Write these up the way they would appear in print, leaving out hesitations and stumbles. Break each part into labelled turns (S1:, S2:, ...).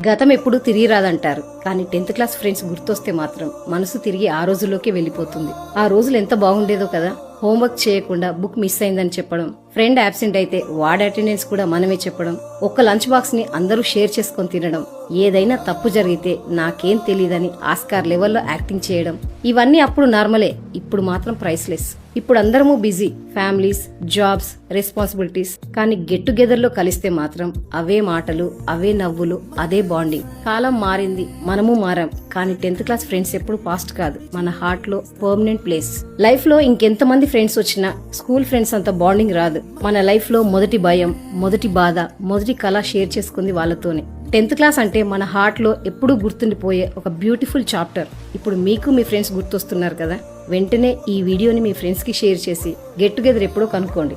S1: గతం ఎప్పుడూ తిరిగి రాదంటారు, కానీ 10th క్లాస్ ఫ్రెండ్స్ గుర్తొస్తే మాత్రం మనసు తిరిగి ఆ రోజుల్లోకి వెళ్ళిపోతుంది. ఆ రోజులు ఎంత బాగుండేదో కదా. హోంవర్క్ చేయకుండా బుక్ మిస్ అయిందని చెప్పడం, ఫ్రెండ్ అబ్సెంట్ అయితే వార్డ్ అటెండెన్స్ కూడా మనమే చెప్పడం, ఒక్క లంచ్ బాక్స్ ని అందరూ షేర్ చేసుకొని తినడం, ఏదైనా తప్పు జరిగితే నాకేం తెలియదని ఆస్కార్ లెవెల్లో యాక్టింగ్ చేయడం, ఇవన్నీ అప్పుడు నార్మలే. ఇప్పుడు మాత్రం ప్రైస్లెస్. ఇప్పుడు అందరము బిజీ, ఫ్యామిలీస్, జాబ్స్, రెస్పాన్సిబిలిటీస్. కానీ గెట్ టుగెదర్ లో కలిస్తే మాత్రం అవే మాటలు, అవే నవ్వులు, అదే బాండింగ్. కాలం మారింది, మనము మారాం. కానీ 10th క్లాస్ ఫ్రెండ్స్ ఎప్పుడు పాస్ట్ కాదు, మన హార్ట్ లో పర్మనెంట్ ప్లేస్. లైఫ్ లో ఇంకెంతమంది ఫ్రెండ్స్ వచ్చినా స్కూల్ ఫ్రెండ్స్ అంత బాండింగ్ రాదు. మన లైఫ్ లో మొదటి భయం, మొదటి బాధ, మొదటి కళ షేర్ చేసుకుంది వాళ్ళతోనే. 10th క్లాస్ అంటే మన హార్ట్ లో ఎప్పుడూ గుర్తుండిపోయే ఒక బ్యూటిఫుల్ చాప్టర్. ఇప్పుడు మీకు మీ ఫ్రెండ్స్ గుర్తొస్తున్నారు కదా. వెంటనే ఈ వీడియోని మీ ఫ్రెండ్స్ కి షేర్ చేసి గెట్ టుగెదర్ ఎప్పుడో కనుక్కోండి.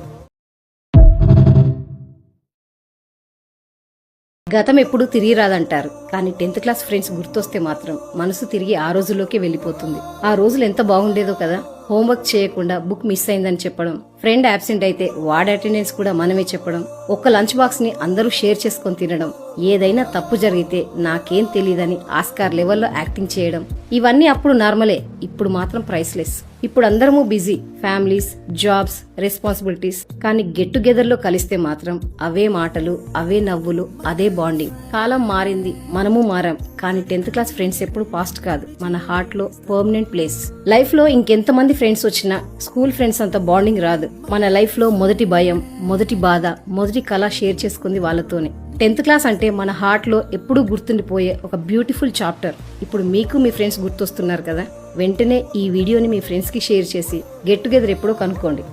S1: గతం ఎప్పుడూ తిరిగి రాదంటారు, కానీ 10th క్లాస్ ఫ్రెండ్స్ గుర్తొస్తే మాత్రం మనసు తిరిగి ఆ రోజుల్లోకి వెళ్ళిపోతుంది. ఆ రోజులు ఎంత బాగుండేదో కదా. హోంవర్క్ చేయకుండా బుక్ మిస్ అయిందని చెప్పడం, ఫ్రెండ్ అబ్సెంట్ అయితే వార్డ్ అటెండెన్స్ కూడా మనమే చెప్పడం, ఒక్క లంచ్ బాక్స్ ని అందరూ షేర్ చేసుకొని తినడం, ఏదైనా తప్పు జరిగితే నాకేం తెలియదని ఆస్కార్ లెవెల్లో యాక్టింగ్ చేయడం, ఇవన్నీ అప్పుడు నార్మలే. ఇప్పుడు మాత్రం ప్రైస్లెస్. ఇప్పుడు అందరము బిజీ, ఫ్యామిలీస్, జాబ్స్, రెస్పాన్సిబిలిటీస్. కానీ గెట్ టుగెదర్ లో కలిస్తే మాత్రం అవే మాటలు, అవే నవ్వులు, అదే బాండింగ్. కాలం మారింది, మనము మారాం. కానీ 10th క్లాస్ ఫ్రెండ్స్ ఎప్పుడు పాస్ట్ కాదు, మన హార్ట్ లో పర్మనెంట్ ప్లేస్. లైఫ్ లో ఇంకెంతమంది ఫ్రెండ్స్ వచ్చినా స్కూల్ ఫ్రెండ్స్ అంత బాండింగ్ రాదు. మన లైఫ్ లో మొదటి భయం, మొదటి బాధ, మొదటి కళ షేర్ చేసుకుంది వాళ్ళతోనే. 10th క్లాస్ అంటే మన హార్ట్ లో ఎప్పుడూ గుర్తుండిపోయే ఒక బ్యూటిఫుల్ చాప్టర్. ఇప్పుడు మీకు మీ ఫ్రెండ్స్ గుర్తొస్తున్నారు కదా. వెంటనే ఈ వీడియోని మీ ఫ్రెండ్స్ కి షేర్ చేసి గెట్ టుగెదర్ ఎప్పుడో కనుక్కోండి.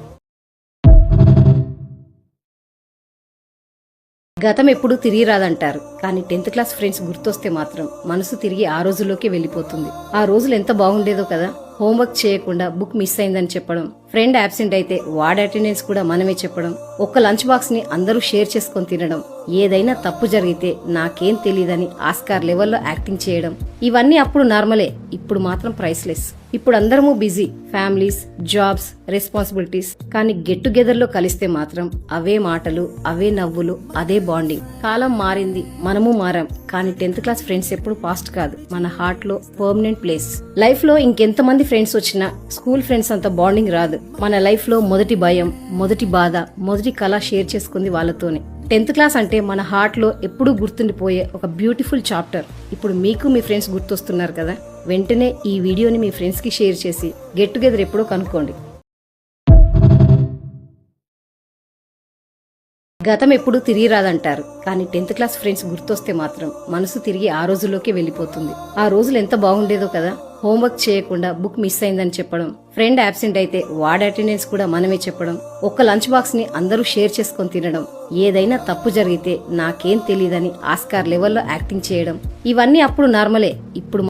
S1: గతం ఎప్పుడూ తిరిగి రాదంటారు, కానీ 10th క్లాస్ ఫ్రెండ్స్ గుర్తొస్తే మాత్రం మనసు తిరిగి ఆ రోజుల్లోకి వెళ్ళిపోతుంది. ఆ రోజులు ఎంత బాగుండేదో కదా. హోంవర్క్ చేయకుండా బుక్ మిస్ అయిందని చెప్పడం, ఫ్రెండ్ అబ్సెంట్ అయితే వార్డ్ అటెండెన్స్ కూడా మనమే చెప్పడం, ఒక్క లంచ్ బాక్స్ ని అందరూ షేర్ చేసుకొని తినడం, ఏదైనా తప్పు జరిగితే నాకేం తెలియదని ఆస్కార్ లెవెల్లో యాక్టింగ్ చేయడం, ఇవన్నీ అప్పుడు నార్మలే. ఇప్పుడు మాత్రం ప్రైస్లెస్. ఇప్పుడు అందరము బిజీ, ఫ్యామిలీస్, జాబ్స్, రెస్పాన్సిబిలిటీస్. కానీ గెట్ టుగెదర్ లో కలిస్తే మాత్రం అవే మాటలు, అవే నవ్వులు, అదే బాండింగ్. కాలం మారింది, మనము మారాం. కానీ 10th క్లాస్ ఫ్రెండ్స్ ఎప్పుడు పాస్ట్ కాదు, మన హార్ట్ లో పర్మనెంట్ ప్లేస్. లైఫ్ లో ఇంకెంతమంది ఫ్రెండ్స్ వచ్చినా స్కూల్ ఫ్రెండ్స్ అంత బాండింగ్ రాదు. మన లైఫ్ లో మొదటి భయం, మొదటి బాధ, మొదటి కళ షేర్ చేసుకుంది వాళ్ళతోనే. 10th క్లాస్ అంటే మన హార్ట్ లో ఎప్పుడూ గుర్తుండిపోయే ఒక బ్యూటిఫుల్ చాప్టర్. ఇప్పుడు మీకు మీ ఫ్రెండ్స్ గుర్తొస్తున్నారు కదా. వెంటనే ఈ వీడియోని మీ ఫ్రెండ్స్ కి షేర్ చేసి గెట్ టుగెదర్ ఎప్పుడో కనుక్కోండి. గతం ఎప్పుడూ తిరిగి రాదంటారు, కానీ 10th క్లాస్ ఫ్రెండ్స్ గుర్తొస్తే మాత్రం మనసు తిరిగి ఆ రోజుల్లోకి వెళ్ళిపోతుంది. ఆ రోజులు ఎంత బాగుండేదో కదా. హోంవర్క్ చేయకుండా బుక్ మిస్ అయిందని చెప్పడం, ఫ్రెండ్ అబ్సెంట్ అయితే వార్డ్ అటెండెన్స్ కూడా మనమే చెప్పడం, ఒక్క లంచ్ బాక్స్ ని అందరూ షేర్ చేసుకొని తినడం, ఏదైనా తప్పు జరిగితే నాకేం తెలియదని ఆస్కార్ లెవెల్లో యాక్టింగ్ చేయడం, ఇవన్నీ అప్పుడు నార్మలే. ఇప్పుడు